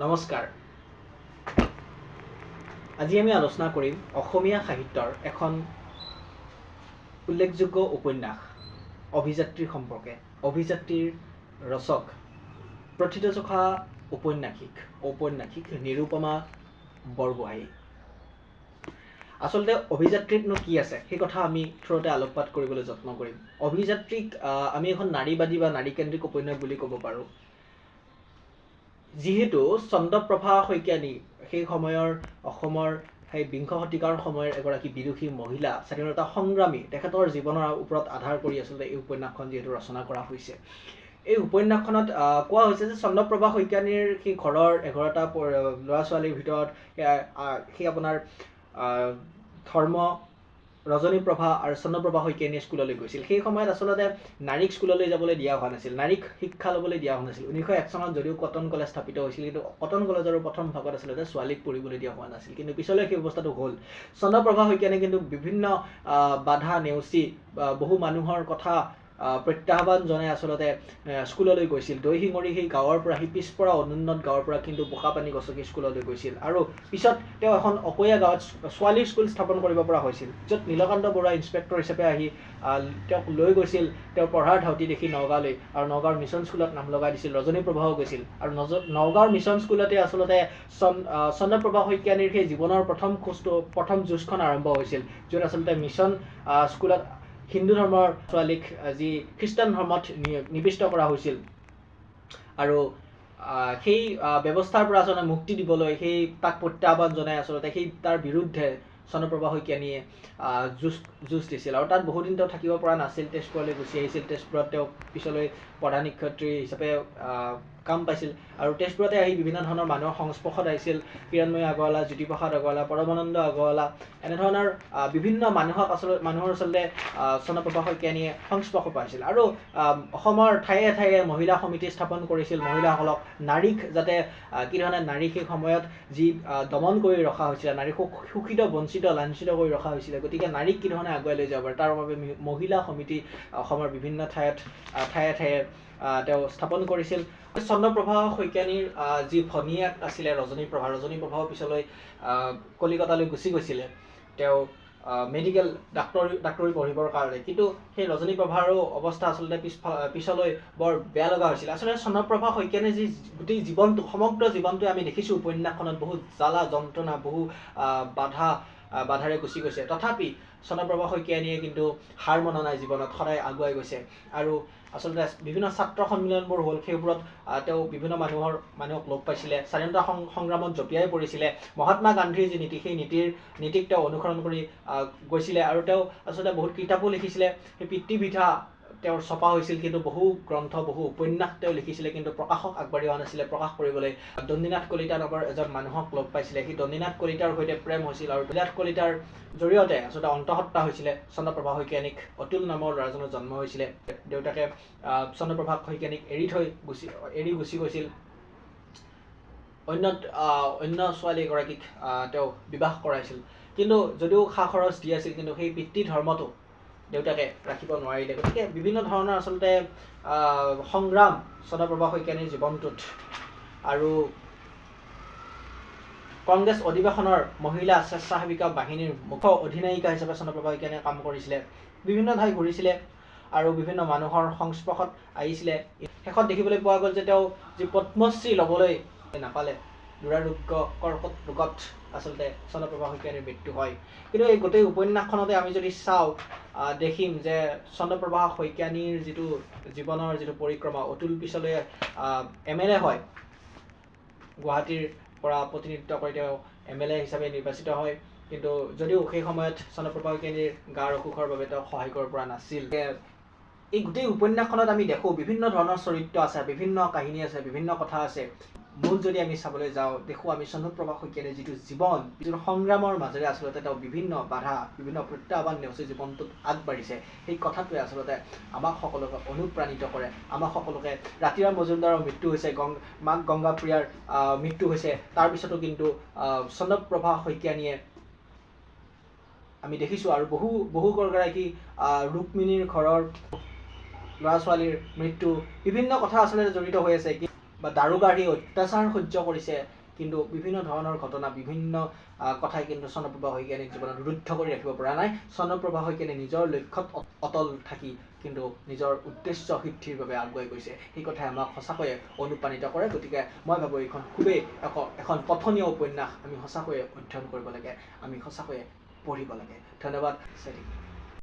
নমস্কাৰ। আজি আমি আলোচনা কৰিম অসমীয়া সাহিত্যৰ এখন উল্লেখযোগ্য উপন্যাস অভিযাত্ৰী সম্পৰ্কে। অভিযাত্ৰীৰ ৰচক প্ৰথিতযশা ঔপন্যাসিক নিৰুপমা বৰগোহাঁই। আচলতে অভিযাত্ৰীতনো কি আছে সেই কথা আমি থ্ৰুতে আলোকপাত কৰিবলৈ যত্ন কৰিম। অভিযাত্ৰীক আমি এখন নাৰীবাদী বা নাৰীকেন্দ্ৰিক উপন্যাস বুলি ক'ব পাৰোঁ। যিহেতু চন্দ্ৰপ্ৰভা শইকীয়ানী সেই সময়ৰ অসমৰ সেই বিংশ শতিকাৰ সময়ৰ এগৰাকী বিদুষী মহিলা স্বাধীনতা সংগ্ৰামী, তেখেতৰ জীৱনৰ ওপৰত আধাৰ কৰি আচলতে এই উপন্যাসখন যিহেতু ৰচনা কৰা হৈছে। এই উপন্যাসখনত কোৱা হৈছে যে চন্দ্ৰপ্ৰভা শইকীয়ানীৰ সেই ঘৰৰ 11টা ল'ৰা ছোৱালীৰ ভিতৰত সেই আপোনাৰ ধৰ্ম ৰজনীপ্ৰভা আৰু চন্দ্ৰপ্ৰভা শইকীয়ানীয়ে স্কুললৈ গৈছিল। সেই সময়ত আচলতে নাৰীক স্কুললৈ যাবলৈ দিয়া হোৱা নাছিল, নাৰীক শিক্ষা ল'বলৈ দিয়া হোৱা নাছিল। 1901 চনত যদিও কটন কলেজ স্থাপিত হৈছিল, কিন্তু কটন কলেজৰ প্ৰথম ভাগত আচলতে ছোৱালীক পঢ়িবলৈ দিয়া হোৱা নাছিল। কিন্তু পিছলৈ সেই ব্যৱস্থাটো হ'ল। চন্দ্ৰপ্ৰভা শইকীয়ানীয়ে কিন্তু বিভিন্ন বাধা নেওচি বহু মানুহৰ কথা প্ৰত্যাহ্বান জনাই আচলতে স্কুললৈ গৈছিল। দৈশিঙৰি সেই গাঁৱৰ পৰা, সেই পিছপৰা অনুন্নত গাঁৱৰ পৰা কিন্তু বোকাপানী গছকি স্কুললৈ গৈছিল। আৰু পিছত তেওঁ এখন অকৈয়া গাঁৱত ছোৱালীৰ স্কুল স্থাপন কৰিব পৰা হৈছিল, য'ত নীলকান্ত বৰুৱা ইন্সপেক্টৰ হিচাপে আহি তেওঁক লৈ গৈছিল তেওঁৰ পঢ়াৰ ধাউতি দেখি নগাঁৱলৈ, আৰু নগাঁৱৰ মিছন স্কুলত নাম লগাই দিছিল। ৰজনীপ্ৰভাও গৈছিল, আৰু নগাঁৱৰ মিছন স্কুলতে আচলতে চন্দ্ৰপ্ৰভা শইকীয়ানীৰ সেই জীৱনৰ প্ৰথম যুঁজখন আৰম্ভ হৈছিল, য'ত আচলতে মিছন স্কুলত হিন্দু ধৰ্মৰ ছোৱালীক যি খ্ৰীষ্টান ধৰ্মত নিবিষ্ট কৰা হৈছিল। আৰু সেই ব্যৱস্থাৰ পৰা আচলতে মুক্তি দিবলৈ তাক প্ৰত্যাহ্বান জনাই আচলতে তাৰ বিৰুদ্ধে চন্দ্ৰপ্ৰভা শইকীয়ানীয়ে যুঁজ দিছিল। আৰু তাত বহুদিন তেওঁ থাকিব পৰা নাছিল, তেজপুৰলৈ গুচি আহিছিল। তেজপুৰত তেওঁ পিছলৈ প্ৰধান শিক্ষয়িত্ৰী হিচাপে কাম পাইছিল, আৰু তেজপুৰতে আহি বিভিন্ন ধৰণৰ মানুহৰ সংস্পৰ্শত আহিছিল। কিৰণময়ী আগৰৱালা, জ্যোতিপ্ৰসাদ আগৰৱালা, পৰমানন্দ আগৰৱালা, এনেধৰণৰ বিভিন্ন মানুহৰ আচলতে চন্দ্ৰপ্ৰভা শইকীয়ানীয়ে সংস্পৰ্শ পাইছিল। আৰু অসমৰ ঠায়ে ঠায়ে মহিলা সমিতি স্থাপন কৰিছিল, মহিলাসকলক, নাৰীক যাতে কি ধৰণে নাৰীক সেই সময়ত যি দমন কৰি ৰখা হৈছিলে, নাৰীক শোষিত, বঞ্চিত, লাঞ্ছিত কৰি ৰখা হৈছিলে, গতিকে নাৰীক কি ধৰণে আগুৱাই লৈ যাব পাৰে তাৰ বাবে মহিলা সমিতি অসমৰ বিভিন্ন ঠায়ে ঠায়ে তেওঁ স্থাপন কৰিছিল। চন্দ্ৰপ্ৰভা শইকীয়ানীৰ যি ভনীয়েক আছিলে ৰজনীপ্ৰভাও পিছলৈ কলিকতালৈ গুচি গৈছিলে তেওঁ মেডিকেল ডাক্তৰী পঢ়িবৰ কাৰণে। কিন্তু সেই ৰজনীপ্ৰভাৰো অৱস্থা আচলতে পিছলৈ বৰ বেয়া লগা হৈছিল। আচলতে চন্দ্ৰপ্ৰভা শইকীয়ানীৰ যি গোটেই জীৱনটো, সমগ্ৰ জীৱনটোৱে আমি দেখিছোঁ উপন্যাসখনত বহুত জ্বালা যন্ত্ৰণা, বহু বাধাৰে গুচি গৈছে। তথাপি চন্দ্ৰপ্ৰভা শইকীয়ানীয়ে কিন্তু হাৰ মনা নাই, জীৱনত সদায় আগুৱাই গৈছে। আৰু আচলতে বিভিন্ন ছাত্ৰ সন্মিলনবোৰ হ'ল, সেইবোৰত তেওঁ বিভিন্ন মানুহক লগ পাইছিলে, স্বাধীনতা সংগ্ৰামত জঁপিয়াই পৰিছিলে। মহাত্মা গান্ধীৰ যি নীতি, সেই নীতিক তেওঁ অনুসৰণ কৰি গৈছিলে। আৰু তেওঁ আচলতে বহুত কিতাপো লিখিছিলে। সেই পিতৃবিধা তেওঁৰ ছপা হৈছিল, কিন্তু বহু গ্ৰন্থ, বহু উপন্যাস তেওঁ লিখিছিলে, কিন্তু প্ৰকাশক আগবাঢ়ি অহা নাছিলে প্ৰকাশ কৰিবলৈ। দণ্ডিনাথ কলিতা নামৰ এজন মানুহক লগ পাইছিলে, সেই দণ্ডিনাথ কলিতাৰ সৈতে প্ৰেম হৈছিল, আৰু দণ্ডিনাথ কলিতাৰ জৰিয়তে আচলতে অন্তঃসত্ত্বা হৈছিলে চন্দ্ৰপ্ৰভা শইকীয়ানীক। অতুল নামৰ ল'ৰাজনৰ জন্ম হৈছিলে। দেউতাকে চন্দ্ৰপ্ৰভা শইকীয়ানীক এৰি গুচি গৈছিল। অন্য ছোৱালী এগৰাকীক তেওঁ বিবাহ কৰাইছিল। কিন্তু যদিও খা খৰচ দি আছিল, কিন্তু সেই পিতৃ ধৰ্মটো দেউতাকে ৰাখিব নোৱাৰিলে। গতিকে বিভিন্ন ধৰণৰ আচলতে সংগ্ৰাম চন্দ্ৰপ্ৰভা শইকীয়ানীৰ জীৱনটোত। আৰু কংগ্ৰেছ অধিৱেশনৰ মহিলা স্বেচ্ছাসেৱিকা বাহিনীৰ মুখ্য অধিনায়িকা হিচাপে চন্দ্ৰপ্ৰভা শইকীয়ানীয়ে কাম কৰিছিলে। বিভিন্ন ঠাই ঘূৰিছিলে আৰু বিভিন্ন মানুহৰ সংস্পৰ্শত আহিছিলে। শেষত দেখিবলৈ পোৱা গ'ল যে তেওঁ যি পদ্মশ্ৰী ল'বলৈ নাপালে, দুৰাৰোগ্য কৰ্কট ৰোগত আচলতে চন্দ্ৰপ্ৰভা শইকীয়ানীৰ মৃত্যু হয়। কিন্তু এই গোটেই উপন্যাসখনতে আমি যদি চাওঁ, দেখিম যে চন্দ্ৰপ্ৰভা শইকীয়ানীৰ যিটো জীৱনৰ যিটো পৰিক্ৰমা, অতুল পিছলৈ MLA হয়, গুৱাহাটীৰ পৰা প্ৰতিনিধিত্ব কৰি তেওঁ MLA হিচাপে নিৰ্বাচিত হয়। কিন্তু যদিও সেই সময়ত চন্দ্ৰপ্ৰভা শইকীয়ানীৰ গাৰ অসুখৰ বাবে তেওঁক সহায় কৰিব পৰা নাছিল। এই গোটেই উপন্যাসখনত আমি দেখোঁ বিভিন্ন ধৰণৰ চৰিত্ৰ আছে, বিভিন্ন কাহিনী আছে, বিভিন্ন কথা আছে। মূল যদি আমি চাবলৈ যাওঁ, দেখোঁ আমি চন্দ্ৰপ্ৰভা শইকীয়ানীৰ যিটো জীৱন, যিটো সংগ্ৰামৰ মাজেৰে আচলতে তেওঁ বিভিন্ন বাধা, বিভিন্ন প্ৰত্যাহ্বান নেওচি জীৱনটোত আগবাঢ়িছে। সেই কথাটোৱে আচলতে আমাক সকলোকে অনুপ্ৰাণিত কৰে। আমাক সকলোকে, ৰাতিৰাম মজুমদাৰৰ মৃত্যু হৈছে, মাক গংগাপ্ৰিয়াৰ মৃত্যু হৈছে, তাৰপিছতো কিন্তু চন্দ্ৰপ্ৰভা শইকীয়ানীয়ে আমি দেখিছোঁ, আৰু বহুগৰাকী ৰুক্মিণীৰ ঘৰৰ ল'ৰা ছোৱালীৰ মৃত্যু, বিভিন্ন কথা আচলতে জড়িত হৈ আছে। বা দাৰোগাৰ সেই অত্যাচাৰ সহ্য কৰিছে, কিন্তু বিভিন্ন ধৰণৰ ঘটনা বিভিন্ন কথাই কিন্তু চন্দ্ৰপ্ৰভা শইকীয়ানীক জীৱনত ৰুদ্ধ কৰি ৰাখিব পৰা নাই। চন্দ্ৰপ্ৰভা শইকীয়ানী নিজৰ লক্ষ্যত অটল থাকি কিন্তু নিজৰ উদ্দেশ্য সিদ্ধিৰ বাবে আগুৱাই গৈছে। সেই কথাই আমাক সঁচাকৈয়ে অনুপ্ৰাণিত কৰে। গতিকে মই ভাবোঁ এইখন খুবেই এখন পঠনীয় উপন্যাস। আমি সঁচাকৈয়ে অধ্যয়ন কৰিব লাগে, আমি সঁচাকৈয়ে পঢ়িব লাগে। ধন্যবাদ।